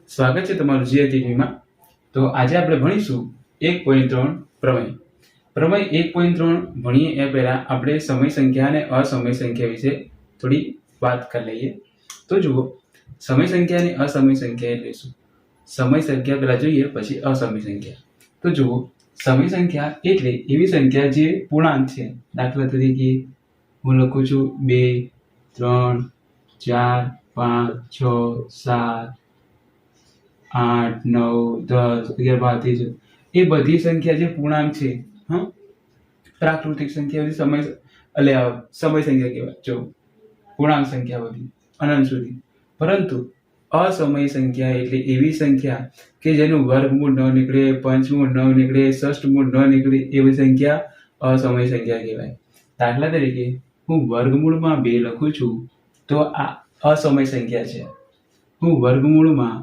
સ્વાગત છે તમારું જીઆઈટીવીમાં। તો આજે આપણે ભણીશું 1.3 પ્રમેય। પ્રમેય 1.3 ભણીએ એ પહેલા આપણે સમય સંખ્યા અને અસમય સંખ્યા વિશે થોડી વાત કરી લઈએ। તો જુઓ, સમય સંખ્યા અને અસમય સંખ્યા એટલે શું? સમય સંખ્યા પહેલા જોઈએ, પછી અસમય સંખ્યા। તો જુઓ, સમય સંખ્યા એટલે એવી સંખ્યા જે પૂર્ણાંક છે। દાખલા તરીકે હું લખું છું 2, 3, 4, 5, 6, 7, 8, 9, 10, 11, 12, 13, એ બધી સંખ્યા જે પૂર્ણાંક છે, પ્રાકૃતિક સંખ્યા સમય સંખ્યા કહેવાય। જો પૂર્ણાંક સંખ્યા બધી અનંત સુધી, પરંતુ અસમય સંખ્યા એટલે એવી સંખ્યા કે જેનું વર્ગમૂળ ન નીકળે, પંચમૂળ ન નીકળે, ષષ્ઠમૂળ ન નીકળે, એવી સંખ્યા અસમય સંખ્યા કહેવાય। દાખલા તરીકે હું વર્ગમૂળમાં 2 લખું છું તો આ અસમય સંખ્યા છે। હું વર્ગમૂળમાં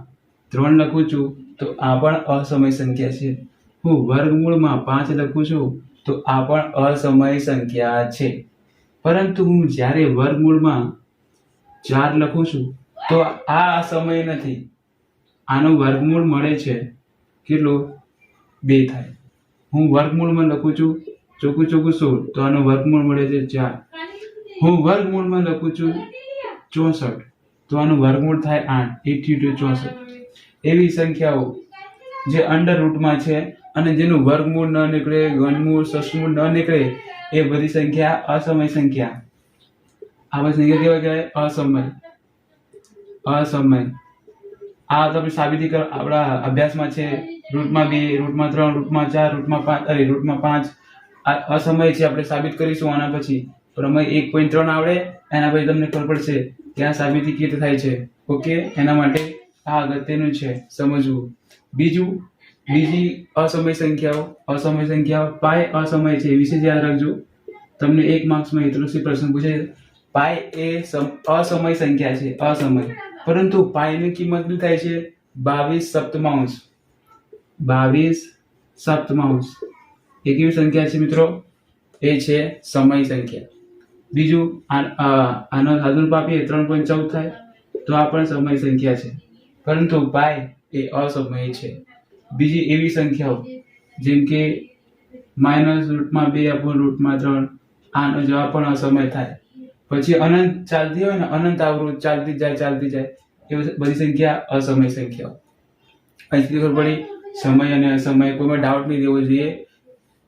3 લખું છું તો આ પણ અસમય સંખ્યા છે। હું વર્ગમૂળમાં 5 લખું છું તો આ પણ અસમય સંખ્યા છે। પરંતુ હું જ્યારે વર્ગમૂળમાં 4 લખું છું તો આ અસમય નથી। આનું વર્ગમૂળ મળે છે કેટલો? 2 થાય। હું વર્ગમૂળમાં લખું છું ચોખ્ખું 16 તો આનું વર્ગમૂળ મળે છે 4। હું વર્ગમૂળમાં લખું છું 64 તો આનું વર્ગમૂળ થાય 8। 8 × 2 64। એવી સંખ્યાઓ જે અંડર રૂટમાં છે અને જેનું વર્ગમૂળ ન નીકળે, ઘનમૂળ, ષષ્ઠમૂળ ન નીકળે, એ બધી સંખ્યા અસમય સંખ્યા। આવા સંખ્યા કેવા કહેવાય? અસમય। આ તમે સાબિતી કરો, આપણા અભ્યાસમાં છે રૂટમાં 2, રૂટમાં 3, રૂટમાં 4, રૂટમાં 5, રૂટમાં 5 આ અસમય છે। આપણે સાબિત કરીશું આના પછી। પ્રમેય 1.3 આવડે એના પછી તમને ખબર પડશે કે આ સાબિતી કેવી રીતે થાય છે। ઓકે, એના માટે આ અગત્યનું છે સમજવું। બીજી અસમય સંખ્યાઓ પાય અસમય છે, વિશે યાદ રાખજો। તમને 1 માર્ક્સમાં એટલો પ્રશ્ન પૂછાય, પાય એ અસમય સંખ્યા છે, અસમય, પરંતુ પાયની કિંમત કેટલી થાય છે? 22/7। 22/7 એ કેવી સંખ્યા છે મિત્રો? એ છે સમય સંખ્યા। બીજું આનો સાદુરૂપ આપીએ 3.14 થાય તો આ પણ સમય સંખ્યા છે, પરંતુ પાય એ અસમય છે। બીજી એવી સંખ્યાઓ જેમ કે -√2/√3, આનો જવાબ પણ અસમય થાય। પછી અનંત ચાલતી હોય ને, અનંત આવૃત્ત ચાલતી જાય એ બધી સંખ્યા અસમય સંખ્યાઓ। અહીંથી ખબર પડી સમય અને અસમય, કોઈમાં ડાઉટ નહીં રહેવો જોઈએ।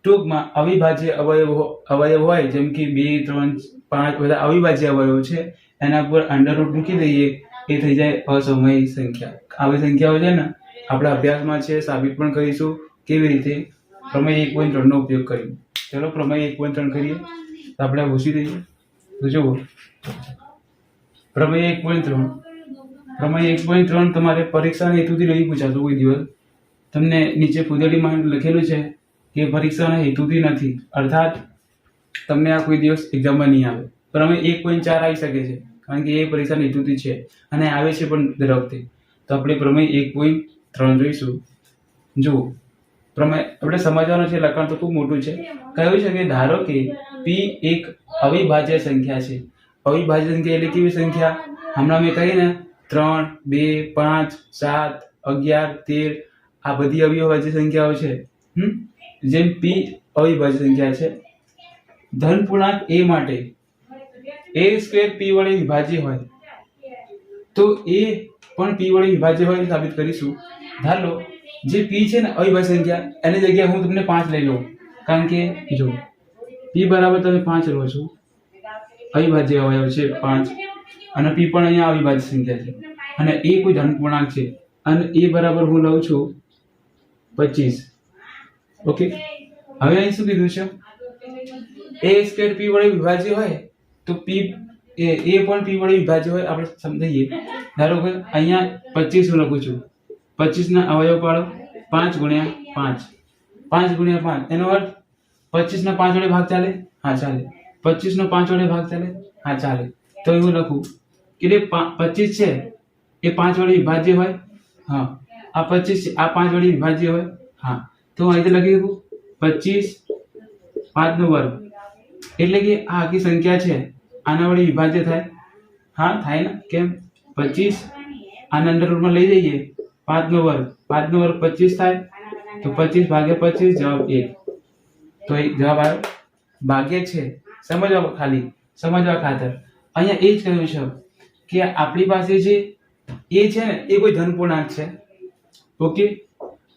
ટૂંકમાં અવિભાજ્ય અવયવ હોય જેમ કે 2, 3, 5 બધા અવિભાજ્ય અવયવ છે, એના પર અંડર રૂટ મૂકી દઈએ, એ થઈ જાય અસમય સંખ્યા। આવી સંખ્યાઓ છે ને આપણા અભ્યાસમાં છે, સાબિત પણ કરીશું કેવી રીતે? પ્રમેય 1.3 નો ઉપયોગ કરીને। ચલો પ્રમેય 1.3 કરીએ તો આપણે ઘૂસી દઈએ। તો જુઓ, પ્રમેય 1.3 તમારે પરીક્ષાના હેતુથી નહીં પૂછાતું કોઈ દિવસ। તમને નીચે ફુદેડીમાં લખેલું છે કે પરીક્ષાના હેતુથી નથી, અર્થાત તમને આ કોઈ દિવસ એક્ઝામમાં નહીં આવે। પ્રમેય 1.4 આવી શકે છે કારણ કે એ પરીક્ષાના હેતુથી છે અને આવે છે પણ દર વખતે। તો આપણે પ્રમેય 1.3 જોઈશું। જુઓ, પ્રમેય આપણે સમજવાનું છે, લખાણ તો ખૂબ મોટું છે। કહ્યું છે કે ધારો કે p એક અવિભાજ્ય સંખ્યા છે। અવિભાજ્ય સંખ્યા એટલે કેવી સંખ્યા? હમણાં મેં કહી ને 3, 2, 5, 7, 11, 13 આ બધી અવિભાજ્ય સંખ્યાઓ છે। જેમ p અવિભાજ્ય સંખ્યા છે, ધન પૂર્ણાંક a માટે a² p વડે વિભાજ્ય હોય તો a પણ p વડે વિભાજ્ય હોય સાબિત કરીશું। ધારો જે p છે ને અવિભાજ્ય સંખ્યા, એની જગ્યાએ હું તમને 5 લઈ લઉં, કારણ કે જો p બરાબર તમે 5 લો છો, અવિભાજ્ય અવયવ છે 5, અને p પણ અહીંયા અવિભાજ્ય સંખ્યા છે, અને a કોઈ ધન પૂર્ણાંક છે, અને a બરાબર હું લઉં છું 25। ઓકે, હવે અહીં શું કીધું છે? a² p વડે વિભાજ્ય હોય તો p એ પણ p વડે વિભાજ્ય હોય, આપણે સમજીએ। ધારો કે અહીંયા 25 હું લખું છું, 25 ના અવયવ પાડો, 5 × 5, 5 × 5 એનો અર્થ 25 ના 5 વડે ભાગ ચાલે? હા ચાલે। 25 નો 5 વડે ભાગ ચાલે? હા ચાલે। તો એવું લખું કે 25 છે એ 5 વડે વિભાજ્ય હોય? હા। આ 25 છે, આ 5 વડે વિભાજ્ય હોય? હા। તો અહીંથી લખી દઉં 25 5 નો વર્ગ, એટલે કે આ આખી સંખ્યા છે આના વડે વિભાજ્ય થાય? હા થાય ને। કેમ? 25 આના અંડર રૂટમાં લઈ જઈએ 5 નો વર્ગ 25 થાય તો 25 ભાગ્યા 25 જવાબ 1. તો એ જવાબ આવ્યો. ભાગ્ય છે સમજવા ખાતર અહીંયા એ જ કહ્યું છે કે આપણી પાસે જે એ છે ને એ કોઈ ધન પૂર્ણાંક છે. ઓકે,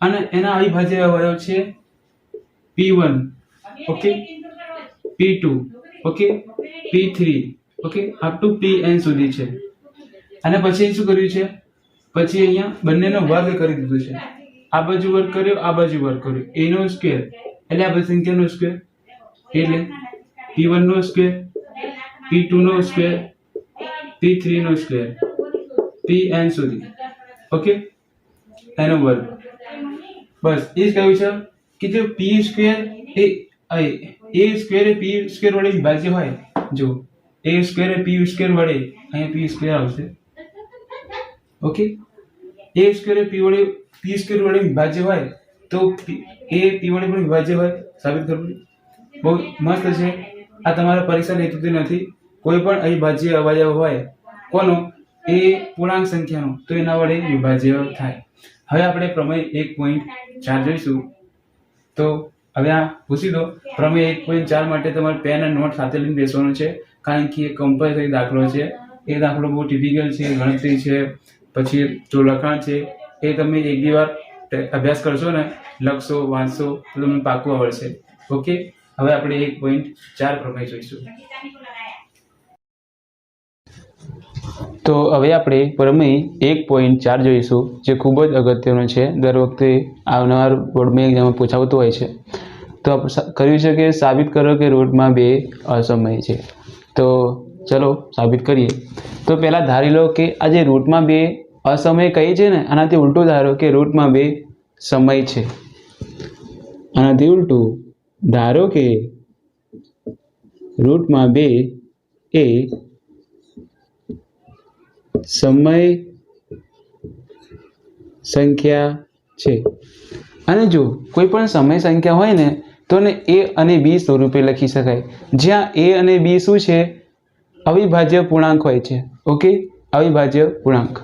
અને એના અવિભાજ્ય અવયવ છે p1, okay, p2, okay, p3, okay, up to pn સુધી છે. અને પછી શું કર્યું છે, પછી અહીંયા બંનેનો વર્ગ કરી દીધો છે. આ બાજુ વર્ગ કર્યો, આ બાજુ વર્ગ કર્યો, a નો સ્ક્વેર એટલે આ બધી સંખ્યાનો સ્ક્વેર એટલે p1 નો સ્ક્વેર, p2 નો સ્ક્વેર, p3 નો સ્ક્વેર, pn સુધી. ઓકે, એનો વર્ગ. બસ એ જ કહ્યું છે કે જો p square A a square A p square વડે વિભાજ્ય હોય, જો a square A p square વડે, અહીંયા p સ્ક્વેર આવશે. Okay, a square A p square વડે વિભાજ્ય હોય તો a p વડે પણ વિભાજ્ય હોય. સાબિત કરવું બહુ મસ્ત છે. આ તમારા પરીક્ષા લેતું નથી. કોઈ પણ અવિભાજ્ય અવયવ હોય કોનો, એ પૂર્ણાંક સંખ્યાનો, તો એના વડે વિભાજ્ય થાય. હવે આપણે પ્રમેય 1.4 જોઈશું. તો હવે આ પૂછી દો. પ્રમેય 1.4 માટે તમારે પેન અને નોટ સાથે લઈને બેસવાનું છે, કારણ કે એ કમ્પલસરી દાખલો છે. એ દાખલો બહુ ટિપિકલ છે, ગણતરી છે, પછી જો લખાણ છે એ તમે એક બે વાર અભ્યાસ કરશો ને, લખશો, વાંચશો તો તમને પાકું આવડશે. ઓકે, હવે આપણે 1.4 પ્રમેય જોઈશું. તો હવે આપણે પ્રમેય 1.4 જોઈશું, જે ખૂબ જ અગત્યનો છે. દર વખતે આવનાર બોર્ડમાં એક્ઝામમાં પૂછાવતું હોય છે. તો કર્યું છે કે સાબિત કરો કે રૂટમાં 2 અસમય છે. તો ચલો સાબિત કરીએ. તો પહેલાં ધારી લો કે આ જે રૂટમાં 2 અસમય કહી છે ને, આનાથી ઉલટું ધારો કે રૂટમાં 2 સમય છે. આનાથી ઉલટું ધારો કે રૂટમાં 2 એ સમય સંખ્યા છે. અને જો કોઈ પણ સમય સંખ્યા હોય ને તો ને a અને b સ્વરૂપે લખી શકાય, જ્યાં a અને b શું છે, અવિભાજ્ય પૂર્ણાંક હોય છે. ઓકે, અવિભાજ્ય પૂર્ણાંક.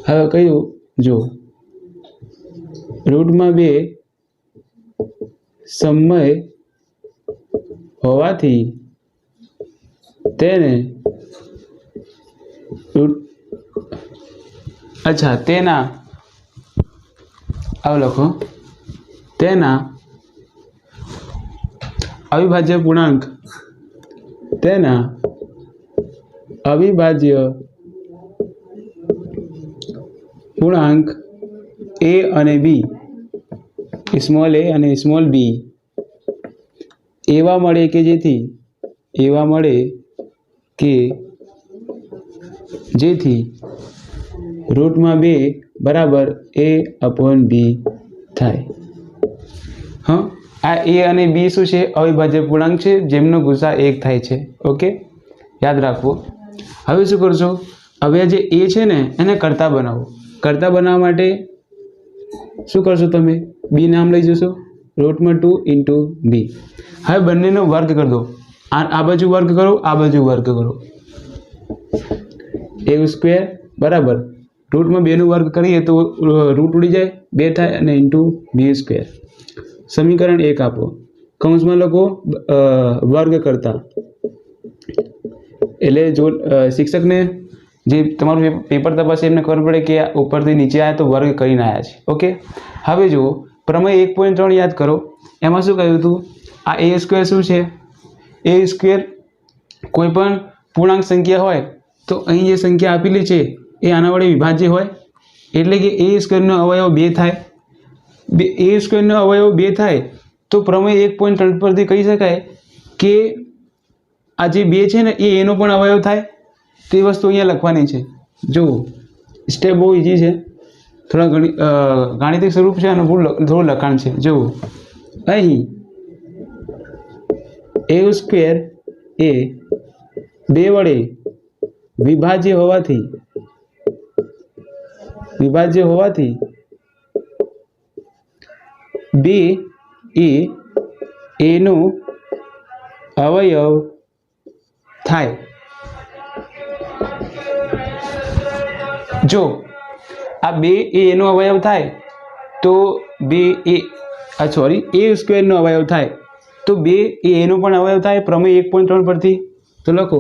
હવે કયું, જો રૂટમાં 2 સમય હોવાથી તેને તેના આવ લખો, તેના અવિભાજ્ય પૂર્ણાંક, તેના અવિભાજ્ય પૂર્ણાંક a અને b, સ્મોલ a અને સ્મોલ b એવા મળે કે જેથી રૂટમાં 2 બરાબર a/b થાય. હા, આ a અને b શું છે, અવિભાજ્ય પૂર્ણાંક છે, જેમનો ગુસા 1 થાય છે. ઓકે, યાદ રાખવું. હવે શું કરશો, હવે જે a છે ને એને કરતા બનાવો. કરતા બનાવવા માટે શું કરશો, તમે b નામ લઈ જશો, રૂટમાં 2 into b. હવે બંનેનો વર્ગ કરી દો. આ બાજુ વર્ગ કરો, આ બાજુ વર્ગ કરો. a સ્ક્વેર બરાબર રૂટમાં 2 નો વર્ગ કરીએ તો રૂટ ઉડી જાય, 2 થાય, અને ઇન્ટુ b સ્ક્વેર. સમીકરણ 1 આપો, કૌંસમાં લખો વર્ગ કરતા. એટલે જો શિક્ષકને જે તમારું પેપર તપાસે એમને ખબર પડે કે ઉપરથી નીચે આવ્યા તો વર્ગ કરીને આવ્યા છે. ઓકે, હવે જુઓ પ્રમેય 1.3 યાદ કરો. એમાં શું કહ્યું હતું, આ a સ્ક્વેર શું છે, a સ્ક્વેર કોઈ પણ પૂર્ણાંક સંખ્યા હોય તો અહીં જે સંખ્યા આપેલી છે એ આના વડે વિભાજ્ય હોય, એટલે કે a સ્ક્વેરનો અવયવ 2 થાય. a સ્ક્વેરનો અવયવ 2 થાય તો પ્રમેય 1.3 પરથી કહી શકાય કે આ જે 2 છે ને એ એનો પણ અવયવ થાય. તે વસ્તુ અહીંયા લખવાની છે. જો સ્ટેપ બહુ ઇઝી છે, થોડા ગાણિતિક સ્વરૂપ છે અને થોડું લખાણ છે. જો અહીં a સ્ક્વેર એ 2 વડે વિભાજ્ય હોવાથી 2 એ એનો અવયવ થાય. જો આ 2 એ એનો અવયવ થાય તો 2 એ એ સ્ક્વેરનો અવયવ થાય તો 2 એ એનો પણ અવયવ થાય પ્રમેય 1.3 પરથી. તો લખો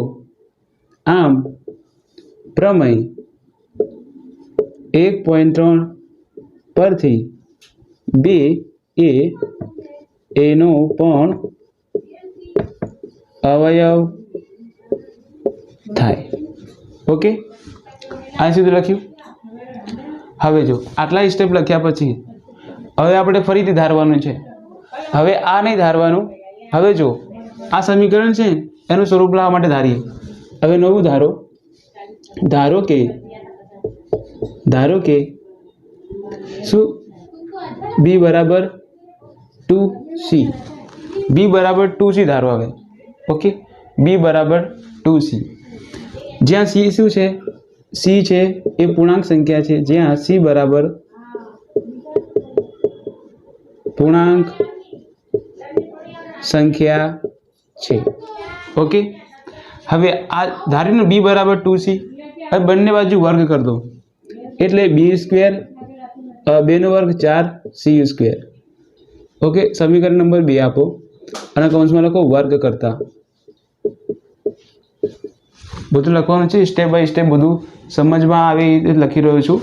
આમ પ્રમેય 1.3 પરથી 2 એ એનો પણ અવયવ થાય. ઓકે, આ સુધી લખ્યું. હવે જો આટલા સ્ટેપ લખ્યા પછી હવે આપણે ફરીથી ધારવાનું છે. હવે આ નહીં ધારવાનું. હવે જો આ સમીકરણ છે એનું સ્વરૂપ લાવવા માટે ધારીએ. હવે નવું ધારો કે શું b બરાબર 2c. b બરાબર 2c ધારો. હવે ઓકે, b બરાબર 2c. જ્યાં c શું છે? c છે એ પૂર્ણાંક સંખ્યા છે. જ્યાં c બરાબર પૂર્ણાંક સંખ્યા છે. ઓકે, હવે આ ધારીને b બરાબર 2c. હવે બંને બાજુ વર્ગ કરી દો એટલે b સ્ક્વેર 2 નો વર્ગ 4c સ્ક્વેર. ઓકે, સમીકરણ નંબર 2 આપો અને કૌંસમાં લખો વર્ગ કરતા. બધું લખવાનું છે, સ્ટેપ બાય સ્ટેપ બધું સમજમાં આવે એ રીતે લખી રહ્યો છું.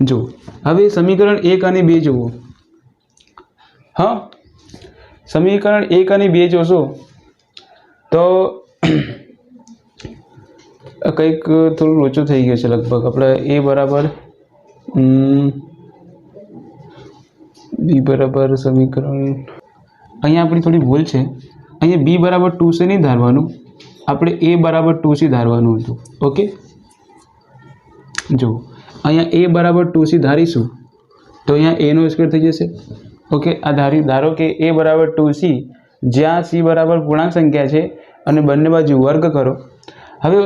જો હવે સમીકરણ 1 અને 2 જુઓ. હા, સમીકરણ 1 અને 2 જોશો તો કંઈક થોડું લોચું થઈ ગયું છે લગભગ. આપણે a બરાબર b બરાબર સમીકરણ અહીંયા આપણી થોડી ભૂલ છે. અહીંયા b બરાબર 2c નહીં ધારવાનું, આપણે a બરાબર 2c ધારવાનું હતું. ઓકે, જો અહીંયા a બરાબર 2c ધારીશું તો અહીંયા a નો સ્ક્વેર થઈ જશે. ઓકે, આ ધારો કે a બરાબર 2c જ્યાં c બરાબર પૂર્ણાંક સંખ્યા છે અને બંને બાજુ વર્ગ કરો. હવે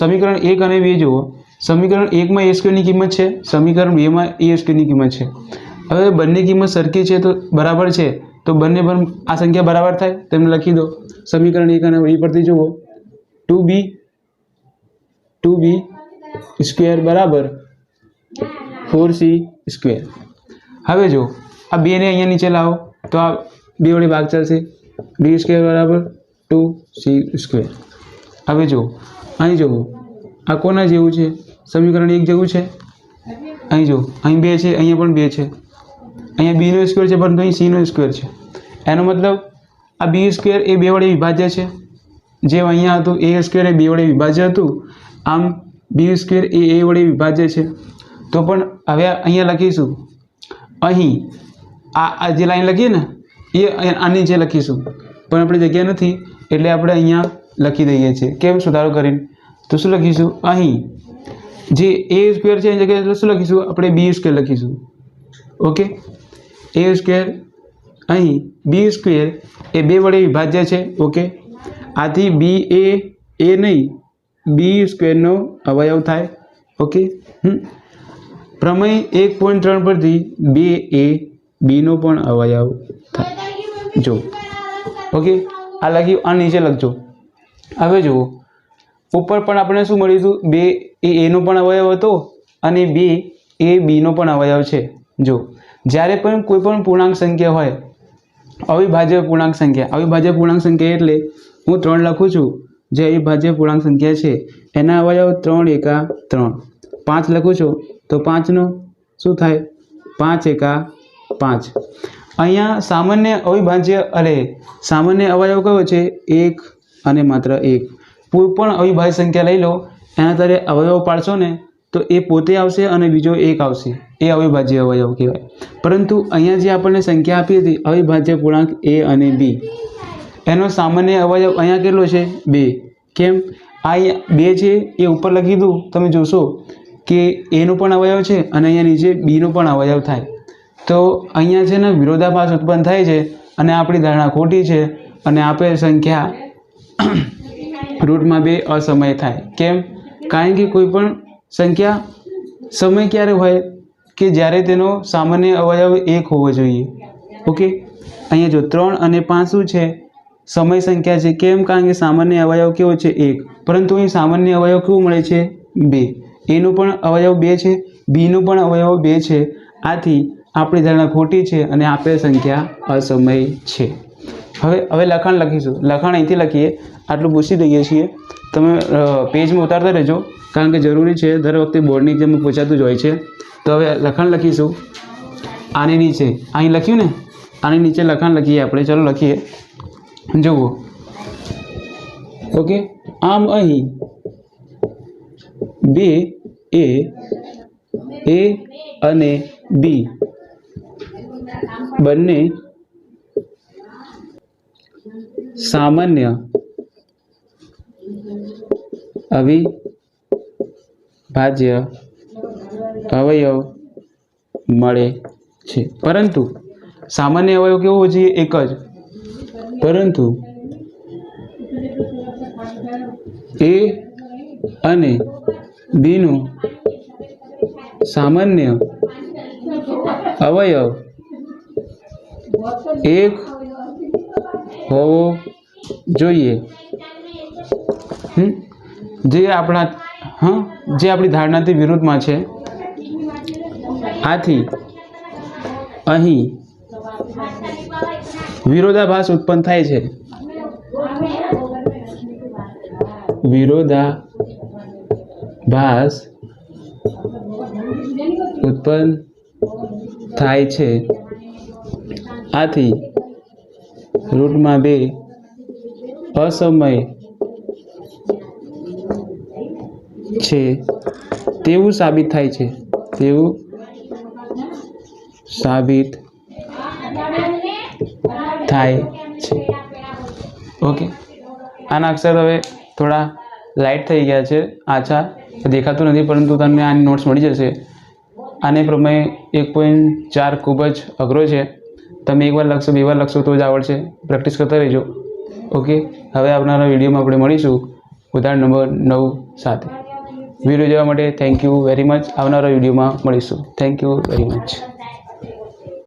સમીકરણ 1 અને 2 જુઓ. સમીકરણ 1 માં a સ્ક્વેરની કિંમત છે, સમીકરણ 2 માં a સ્ક્વેરની કિંમત છે. હવે બંને કિંમત સરખી છે તો બરાબર છે તો બંને પર આ સંખ્યા બરાબર થાય તેમને લખી દો. સમીકરણ 1 અને 2 પરથી જુઓ 2b સ્ક્વેર બરાબર 4c સ્ક્વેર. હવે જો આ 2 ને અહીંયા નીચે લાવો તો આ 2 વડે ભાગ ચાલશે. b સ્ક્વેર બરાબર 2c સ્ક્વેર. હવે જો અહીં જુઓ આ કોના જેવું છે? સમીકરણ 1 જેવું છે. અહીં જો અહીં 2 છે, અહીંયા પણ 2 છે. અહીંયા b નો સ્ક્વેર છે પરંતુ અહીં c નો સ્ક્વેર છે. એનો મતલબ આ b સ્ક્વેર એ 2 વડે વિભાજ્ય છે. જેમ અહીંયા હતું a સ્ક્વેર એ 2 વડે વિભાજ્ય હતું, આમ b સ્ક્વેર એ a વડે વિભાજ્ય છે. તો પણ હવે અહીંયા લખીશું, અહીં આ જે લાઈન લખીએ ને એ આની નીચે લખીશું પણ આપણે જગ્યા નથી એટલે આપણે અહીંયા લખી દઈએ છીએ. કેમ? સુધારો કરીને. તો શું લખીશું? અહીં જે a સ્ક્વેર છે એની જગ્યાએ શું લખીશું? આપણે b સ્ક્વેર લખીશું. ઓકે, a સ્ક્વેર અહીં b સ્ક્વેર એ 2 વડે વિભાજ્ય છે. ઓકે, આથી b એ નહીં b સ્ક્વેરનો અવયવ થાય. ઓકે, પ્રમેય 1.3 પરથી 2 એ b નો પણ અવયવ થાય. જો ઓકે, આ લખ્યું, આ નીચે લખજો. હવે જુઓ ઉપર પણ આપણે શું મળ્યું? 2 એ a નો પણ અવયવ હતો અને 2 એ b નો પણ અવયવ છે. જો જ્યારે પણ કોઈ પણ પૂર્ણાંક સંખ્યા હોય, અવિભાજ્ય પૂર્ણાંક સંખ્યા એટલે હું 3 લખું છું, જે અવિભાજ્ય પૂર્ણાંક સંખ્યા છે એના અવયવ 3 એકા 3. 5 લખું છું તો 5 નો શું થાય? 5 એકા 5. અહીંયા સામાન્ય અવયવ કયો છે? 1 અને માત્ર 1. કોઈ પણ અવિભાજ્ય સંખ્યા લઈ લો, એના તારે અવયવ પાડશો ને તો એ પોતે આવશે અને બીજો 1 આવશે. એ અવિભાજ્ય અવયવ કહેવાય. પરંતુ અહીંયા જે આપણને સંખ્યા આપી હતી અવિભાજ્ય પૂર્ણાંક a અને b, એનો સામાન્ય અવયવ અહીંયા કેટલો છે? 2. કેમ? આ 2 છે એ ઉપર લખી દઉં, તમે જોશો કે a નો પણ અવયવ છે અને અહીંયા નીચે b નો પણ અવયવ થાય. તો અહીંયા છે ને વિરોધાભાસ ઉત્પન્ન થાય છે અને આપણી ધારણા ખોટી છે અને આપેલ સંખ્યા રૂટમાં 2 અસમય થાય. કેમ? કારણ કે કોઈ પણ સંખ્યા સમય ક્યારે હોય કે જ્યારે તેનો સામાન્ય અવયવ 1 હોવો જોઈએ. ઓકે, અહીંયા જો 3 અને 5 શું છે? સમય સંખ્યા છે. કેમ? કારણ કે સામાન્ય અવયવ કેવો છે? 1. પરંતુ અહીં સામાન્ય અવયવ કેવું મળે છે? 2. એનો પણ અવયવ 2 છે બીનું પણ અવયવો 2 છે. આથી આપણી ધારણા ખોટી છે અને આપેલ સંખ્યા અસમય છે. હવે લખાણ લખીશું. લખાણ અહીંથી લખીએ, આટલું પૂછી દઈએ છીએ. તમે પેજમાં ઉતારતા રહેજો, કારણ કે જરૂરી છે, દર વખતે બોર્ડની એક્ઝામમાં પૂછાતું જ હોય છે. તો હવે લખાણ લખીશું. આની નીચે અહીં લખ્યું ને, આની નીચે લખાણ લખીએ આપણે. ચલો લખીએ, જુઓ. ઓકે, આમ અહીં 2 A અને B બંને સામાન્ય અવિભાજ્ય અવયવ મળે છે. પરંતુ સામાન્ય અવયવ કેવો હોવો જોઈએ? એક જ. પરંતુ A અને B નું સામાન્ય અવયવ એક હોવો જોઈએ. જે આપણી ધારણાથી વિરુદ્ધમાં છે. આથી અહીં વિરોધાભાસ ઉત્પન્ન થાય છે. વિરોધાભાસ ઉત્પન્ન થાય છે. આથી રૂટમાં 2 અસમય છે તેવું સાબિત થાય છે. ઓકે, આના અક્ષર હવે થોડા લાઇટ થઈ ગયા છે, આછા દેખાતું નથી, પરંતુ તમને આની નોટ્સ મળી જશે. આને પ્રમાણે 1.4 ખૂબ જ અઘરો છે. તમે એકવાર લખશો, 2 વાર લખશો તો જ આવડશે. પ્રેક્ટિસ કરતા રહેજો. ઓકે, હવે આવનારા વિડીયોમાં આપણે મળીશું ઉદાહરણ નંબર 9 સાથે. વિડીયો જોવા માટે થેન્ક યુ વેરી મચ. આવનારા વિડીયોમાં મળીશું. Thank you very much.